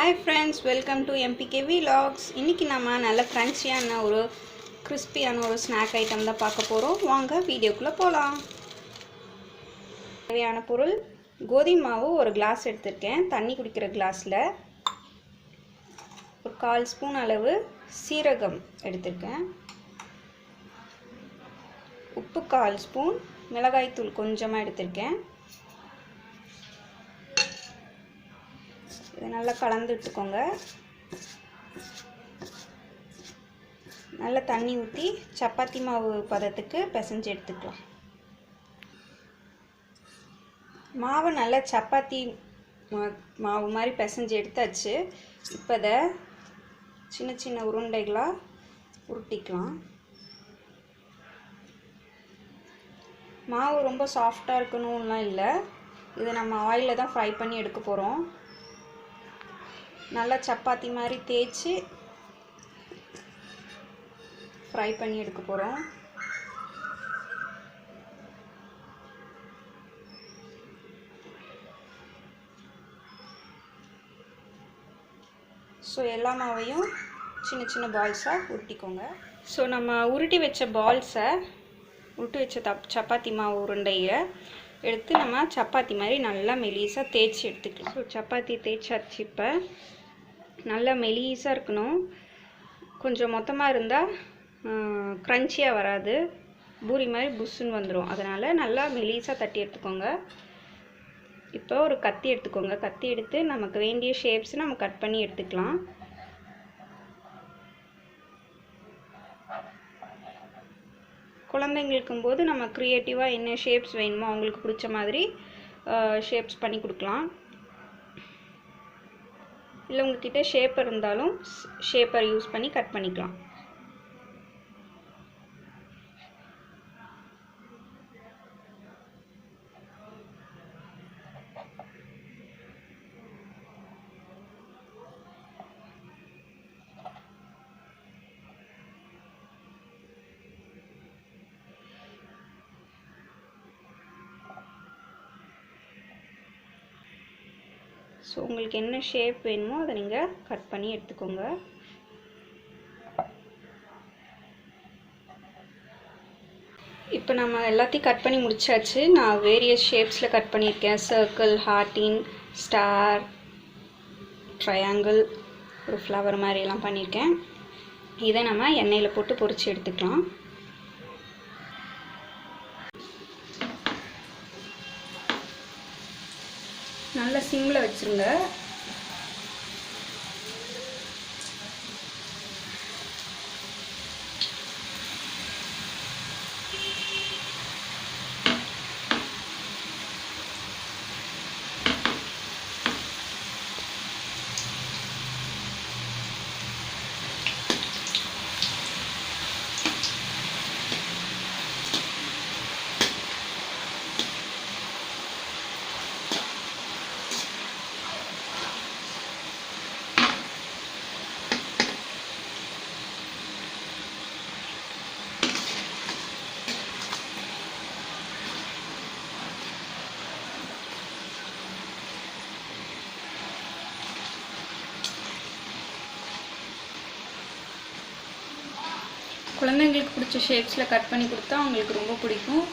Hi friends, welcome to MPK Vlogs. இன்னைக்கு நாம நல்ல கிரன்ச்சியான ஒரு கிறிஸ்பியான ஒரு ஸ்நாக் ஐட்டம் தான் பார்க்க போறோம். வாங்க வீடியோக்குள்ள போலாம். தேவையான பொருள் கோதுமை மாவு ஒரு கிளாஸ் எடுத்துர்க்கேன். தண்ணி குடிக்கிற கிளாஸ்ல ஒரு 1/4 ஸ்பூன் அளவு சீரகம் எடுத்துர்க்கேன். உப்பு 1/4 ஸ்பூன், மிளகாய் தூள் கொஞ்சமா எடுத்துர்க்கேன். இதை நல்லா கலந்து விட்டுக்கோங்க. நல்லா தண்ணி ஊற்றி சப்பாத்தி மாவு பதத்துக்கு பிசைஞ்சு எடுத்துக்கலாம். மாவு நல்லா சப்பாத்தி மாவு மாதிரி பிசைஞ்சு எடுத்தாச்சு. இப்போ இதை சின்ன சின்ன உருண்டைகளாக உருட்டிக்கலாம். மாவு ரொம்ப சாஃப்டாக இருக்கணும்லாம் இல்லை, இதை நம்ம ஆயிலில் தான் ஃப்ரை பண்ணி எடுக்க போகிறோம். நல்லா சப்பாத்தி மாதிரி தேய்ச்சி ஃப்ரை பண்ணி எடுக்க போகிறோம். ஸோ எல்லா மாவையும் சின்ன சின்ன பால்ஸாக உருட்டிக்கோங்க. ஸோ நம்ம உருட்டி வச்ச பால்ஸை உருட்டி வச்ச சப்பாத்தி மாவு உருண்டையை எடுத்து நம்ம சப்பாத்தி மாதிரி நல்லா மெலிசாக தேய்ச்சி எடுத்துக்கலாம். ஸோ சப்பாத்தி தேய்ச்சாச்சு. இப்போ நல்லா மெலிசாக இருக்கணும். கொஞ்சம் மொத்தமாக இருந்தால் க்ரன்ச்சியாக வராது, பூரி மாதிரி புஷ்ஷுன்னு வந்துடும். அதனால் நல்லா மெலிசாக தட்டி எடுத்துக்கோங்க. இப்போ ஒரு கத்தி எடுத்துக்கோங்க. கத்தி எடுத்து நமக்கு வேண்டிய ஷேப்ஸ் நம்ம கட் பண்ணி எடுத்துக்கலாம். குழந்தைங்களுக்கும் போது நம்ம க்ரியேட்டிவாக என்ன ஷேப்ஸ் வேணுமோ அவங்களுக்கு பிடிச்ச மாதிரி ஷேப்ஸ் பண்ணி கொடுக்கலாம். இல்லை உங்கள்கிட்ட ஷேப்பர் இருந்தாலும் ஷேப்பர் யூஸ் பண்ணி கட் பண்ணிக்கலாம். ஸோ உங்களுக்கு என்ன ஷேப் வேணுமோ அதை நீங்கள் கட் பண்ணி எடுத்துக்கோங்க. இப்போ நம்ம எல்லாத்தையும் கட் பண்ணி முடிச்சாச்சு. நான் வேரியஸ் ஷேப்ஸில் கட் பண்ணியிருக்கேன். சர்க்கிள், ஹார்ட்டின், ஸ்டார், ட்ரையாங்கிள், ஒரு ஃப்ளவர் மாதிரியெல்லாம் பண்ணியிருக்கேன். இதை நம்ம எண்ணெயில் போட்டு பொரிச்சு எடுத்துக்கலாம். நல்லா சிம்மில் வச்சுருங்க. குழந்தைங்களுக்கு பிடிச்ச ஷேப்ஸில் கட் பண்ணி கொடுத்தா அவங்களுக்கு ரொம்ப பிடிக்கும்.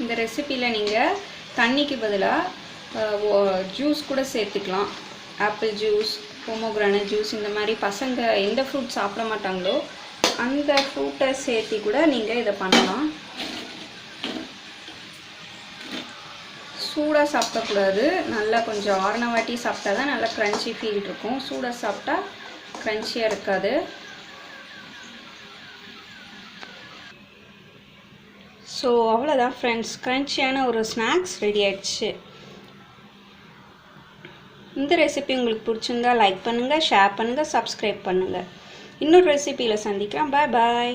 இந்த ரெசிப்பியில் நீங்கள் தண்ணிக்கு பதிலாக ஜூஸ் கூட சேர்த்துக்கலாம். ஆப்பிள் ஜூஸ், பொமோகிரானட் ஜூஸ், இந்த மாதிரி பசங்க எந்த ஃப்ரூட் சாப்பிட மாட்டாங்களோ அந்த ஃப்ரூட்டை சேர்த்து கூட நீங்கள் இதை பண்ணலாம். சூடாக சாப்பிடக்கூடாது, நல்லா கொஞ்சம் ஆறின வாட்டி சாப்பிட்டா தான் நல்லா க்ரன்ச்சி ஃபீல் இருக்கும். சூடாக சாப்பிட்டா க்ரன்ச்சியாக இருக்காது. ஸோ அவ்வளோதான் ஃப்ரெண்ட்ஸ், க்ரன்ச்சியான ஒரு ஸ்நாக்ஸ் ரெடி ஆயிடுச்சு. இந்த ரெசிபி உங்களுக்கு பிடிச்சிருந்தா லைக் பண்ணுங்கள், ஷேர் பண்ணுங்கள், சப்ஸ்கிரைப் பண்ணுங்கள். இன்னொரு ரெசிபியில் சந்திக்கலாம். பாய் பாய்.